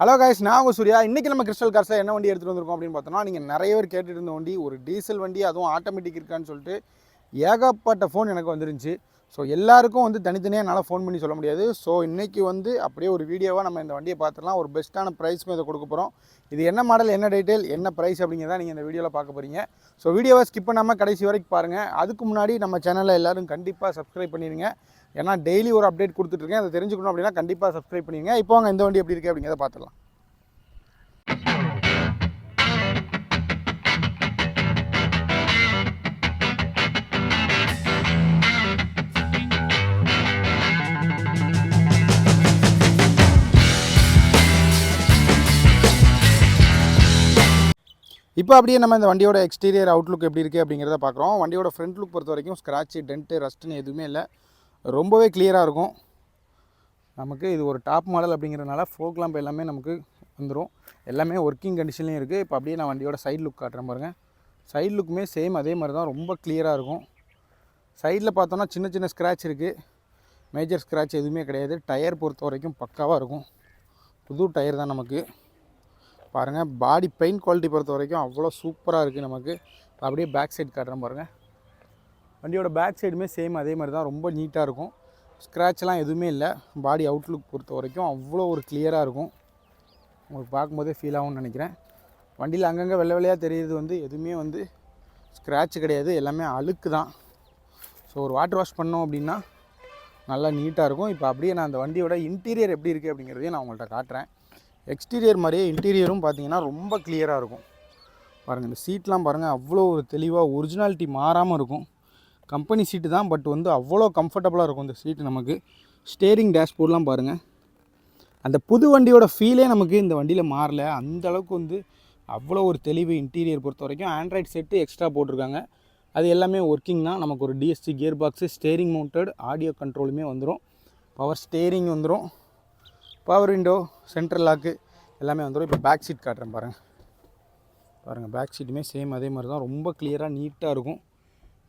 Hello guys, நான் உங்கள் சூர்யா. இன்றைக்கி நம்ம கிறிஸ்டல் கார்ஸில் என்ன வண்டி எடுத்துகிட்டு வந்திருக்கோம் அப்படின்னு பார்த்தோம்னா, நீங்கள் நிறைய பேர் கேட்டுட்டு இருந்த வண்டி ஒரு டீசல் வண்டி, அதுவும் ஆட்டோமேட்டிக் இருக்கான்னு சொல்லிட்டு ஏகப்பட்ட ஃபோன் எனக்கு வந்துருந்துச்சு. ஸோ எல்லாருக்கும் தனித்தனியாக என்னால் ஃபோன் பண்ணி சொல்ல முடியாது. ஸோ இன்றைக்கி அப்படியே ஒரு வீடியோவாக நம்ம இந்த வண்டியை பார்த்துடலாம். ஒரு பெஸ்ட்டான ப்ரைஸ்க்கும் இதை கொடுக்க போகிறோம். இது என்ன மாடல், என்ன டீட்டெயில், என்ன ப்ரைஸ் அப்படிங்கிறத நீங்கள் இந்த வீடியோவில் பார்க்க போகிறீங்க. ஸோ வீடியோவை ஸ்கிப் பண்ணாமல் கடைசி வரைக்கும் பாருங்கள். அதுக்கு முன்னாடி நம்ம சேனலில் எல்லோரும் கண்டிப்பாக சப்ஸ்கிரைப் பண்ணிடுங்க. ஏன்னா டெய்லி ஒரு அப்டேட் கொடுத்துட்ருக்கேன். அதை தெரிஞ்சுக்கணும் அப்படின்னா கண்டிப்பாக சப்ஸ்கிரைப் பண்ணிடுங்க. இப்போ வாங்க இந்த வண்டி எப்படி இருக்குது அப்படிங்கிறத பார்த்துடலாம். இப்போ அப்படியே நம்ம இந்த வண்டியோட எக்ஸ்டீரியர் அவுட்லுக் எப்படி இருக்குது அப்படிங்கிறத பார்க்குறோம். வண்டியோட ஃப்ரண்ட் லுக் பொறுத்த வரைக்கும் ஸ்க்ராட்சு, டென்ட்டு, ரஸ்ட்டுன்னு எதுவுமே இல்லை. ரொம்பவே கிளியராக இருக்கும். நமக்கு இது ஒரு டாப் மாடல் அப்படிங்கிறதுனால ஃபோக் லாம்ப் எல்லாமே நமக்கு வந்துடும். எல்லாமே ஒர்க்கிங் கண்டிஷன்லேயும் இருக்குது. இப்போ அப்படியே நான் வண்டியோட சைடு லுக் காட்டுறேன் பாருங்கள். சைடு லுக்குமே சேம் அதே மாதிரி தான், ரொம்ப கிளியராக இருக்கும். சைடில் பார்த்தோன்னா சின்ன சின்ன ஸ்க்ராட்ச் இருக்குது. மேஜர் ஸ்க்ராட்ச் எதுவுமே கிடையாது. டயர் பொறுத்த வரைக்கும் பக்காவாக இருக்கும். புது டயர் தான் நமக்கு. பாருங்கள், பாடி பெயிண்ட் குவாலிட்டி பொறுத்த வரைக்கும் அவ்வளோ சூப்பராக இருக்குது நமக்கு. அப்படியே பேக் சைடு காட்டுறேன் பாருங்கள். வண்டியோட பேக் சைடுமே சேம் அதே மாதிரி தான், ரொம்ப நீட்டாக இருக்கும். ஸ்க்ராட்ச்லாம் எதுவுமே இல்லை. பாடி அவுட்லுக் பொறுத்த வரைக்கும் அவ்வளோ ஒரு கிளியராக இருக்கும். உங்களுக்கு பார்க்கும்போதே ஃபீல் ஆகும்னு நினைக்கிறேன். வண்டியில் அங்கங்கே வெள்ளை வெள்ளையாக தெரியுது எதுவுமே ஸ்க்ராட்ச் கிடையாது, எல்லாமே அழுக்கு தான். ஸோ ஒரு வாட்டர் வாஷ் பண்ணோம் அப்படின்னா நல்லா நீட்டாக இருக்கும். இப்போ அப்படியே நான் அந்த வண்டியோட இன்டீரியர் எப்படி இருக்குது அப்படிங்கிறதையும் நான் உங்கள்கிட்ட காட்டுறேன். எக்ஸ்டீரியர் மாதிரியே இன்டீரியரும் பார்த்தீங்கன்னா ரொம்ப கிளியராக இருக்கும். பாருங்கள், இந்த சீட்லாம் பாருங்கள், அவ்வளோ ஒரு தெளிவாக ஒரிஜினாலிட்டி மாறாமல் இருக்கும். கம்பெனி சீட்டு தான், பட் அவ்வளோ கம்ஃபர்டபுளாக இருக்கும் இந்த சீட்டு நமக்கு. ஸ்டேரிங் டேஷ்போர்ட்லாம் பாருங்கள், அந்த புது வண்டியோட ஃபீலே நமக்கு இந்த வண்டியில் மாறல. அந்தளவுக்கு அவ்வளோ ஒரு தெளிவு. இன்டீரியர் பொறுத்த வரைக்கும் ஆண்ட்ராய்டு செட்டு எக்ஸ்ட்ரா போட்டிருக்காங்க. அது எல்லாமே ஒர்க்கிங் தான். நமக்கு ஒரு DST gear box, steering mounted audio கண்ட்ரோலுமே வந்துடும். பவர் ஸ்டேரிங் வந்துடும். பவர் விண்டோ, சென்ட்ரல் லாக்கு எல்லாமே வந்துடும். இப்போ பேக் சீட் காட்டுறேன் பாருங்கள். பேக் சீட்டுமே சேம் அதே மாதிரி தான், ரொம்ப கிளியராக நீட்டாக இருக்கும்.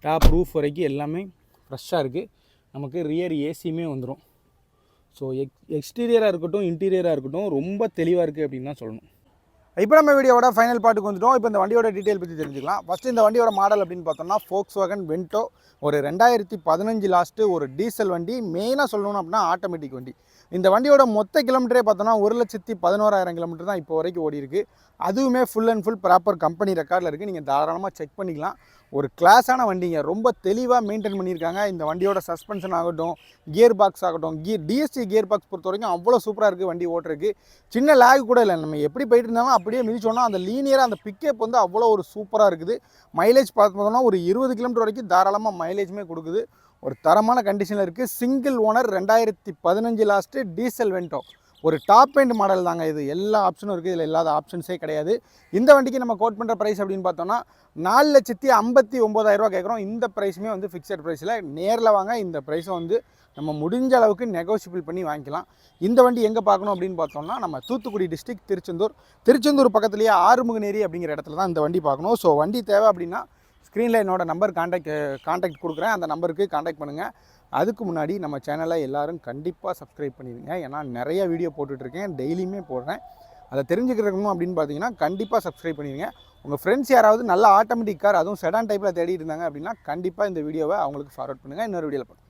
டாப் ரூஃப் வரைக்கும் எல்லாமே ஃப்ரெஷ்ஷாக இருக்குது. நமக்கு ரியர் ஏசியுமே வந்துடும். ஸோ எக்ஸ்டீரியராக இருக்கட்டும், இன்டீரியராக இருக்கட்டும், ரொம்ப தெளிவாக இருக்குது அப்படின்னு தான் சொல்லணும். இப்போ நம்ம வீடியோவோட ஃபைனல் பார்ட்டுக்கு வந்துட்டோம். இப்போ இந்த வண்டியோட டீட்டெயில் பற்றி தெரிஞ்சுக்கலாம். ஃபஸ்ட்டு இந்த வண்டியோட மாடல் அப்படின்னு பார்த்தோம்னா Volkswagen Vento. ஒரு 2015 லாஸ்ட்டு ஒரு டீசல் வண்டி. மெயினாக சொல்லணும் அப்படின்னா ஆட்டோமேட்டிக் வண்டி. இந்த வண்டியோட மொத்த கிலோமீட்டரே பார்த்தோன்னா 1,11,000 கிலோமீட்டர் தான் இப்போ வரைக்கும் ஓடி இருக்குது. அதுவுமே full and full proper company ரெக்கார்டில் இருக்குது. நீங்கள் தாராளமாக செக் பண்ணிக்கலாம். ஒரு கிளாஸான வண்டிங்க, ரொம்ப தெளிவாக மெயின்டைன் பண்ணியிருக்காங்க. இந்த வண்டியோட சஸ்பென்ஷன் ஆகட்டும், கியர் பாக்ஸ் ஆகட்டும், டிஎஸ்டி கியர் பாக்ஸ் பொறுத்த வரைக்கும் அவ்வளோ சூப்பராக இருக்குது வண்டி ஓட்டுறதுக்கு. சின்ன லேக் கூட இல்லை. நம்ம எப்படி போயிட்டு இருந்தாலும் அப்படியே மிதிச்சோன்னா அந்த லீனியராக அந்த பிக்கப் அவ்வளோ ஒரு சூப்பராக இருக்குது. மைலேஜ் பார்த்தோம்னா ஒரு 20 கிலோமீட்டர் வரைக்கும் தாராளமாக மைலேஜுமே கொடுக்குது. ஒரு தரமான கண்டிஷனில் இருக்குது. Single owner, 2015 last diesel Vento. ஒரு டாப் எண்ட் மாடல் தாங்க இது. எல்லா ஆப்ஷனும் இருக்குது, இதில் இல்லாத ஆப்ஷன்ஸே கிடையாது. இந்த வண்டிக்கு நம்ம கோட் பண்ணுற ப்ரைஸ் அப்படின்னு பார்த்தோன்னா 4,59,000 கேட்குறோம். இந்த ப்ரைஸுமே ஃபிக்ஸட் ப்ரைஸில். நேரில் வாங்க, இந்த ப்ரைஸை நம்ம முடிஞ்ச அளவுக்கு நெகோஷியபிள் பண்ணி வாங்கிக்கலாம். இந்த வண்டி எங்கே பார்க்கணும் அப்படின்னு பார்த்தோம்னா நம்ம தூத்துக்குடி டிஸ்ட்ரிக்ட் திருச்செந்தூர் பக்கத்துலேயே ஆறுமுகநேரி அப்படிங்கிற இடத்துல தான் இந்த வண்டி பார்க்கணும். ஸோ வண்டி தேவை அப்படின்னா ஸ்க்ரீனில் என்னோடய நம்பர் காண்டாக்ட் கொடுக்குறேன். அந்த நம்பருக்கு காண்டாக்ட் பண்ணுங்கள். அதுக்கு முன்னாடி நம்ம சேனலை எல்லோரும் கண்டிப்பாக சப்ஸ்கிரைப் பண்ணிடுங்க. ஏன்னா நிறைய வீடியோ போட்டுட்ருக்கேன், டெய்லியுமே போடுறேன். அதை தெரிஞ்சுக்கிறக்கணும் அப்படின்னு பார்த்தீங்கன்னா கண்டிப்பாக சப்ஸ்கிரைப் பண்ணிடுங்க. உங்கள் ஃப்ரெண்ட்ஸ் யாராவது நல்ல ஆட்டோமேட்டிக் கார், அதுவும் செடான் டைப்பில் தேடிட்டு இருந்தாங்க அப்படின்னா கண்டிப்பாக இந்த வீடியோவை அவங்களுக்கு ஃபார்வர்ட் பண்ணுங்கள். இன்னொரு வீடியோவில் பார்க்கலாம்.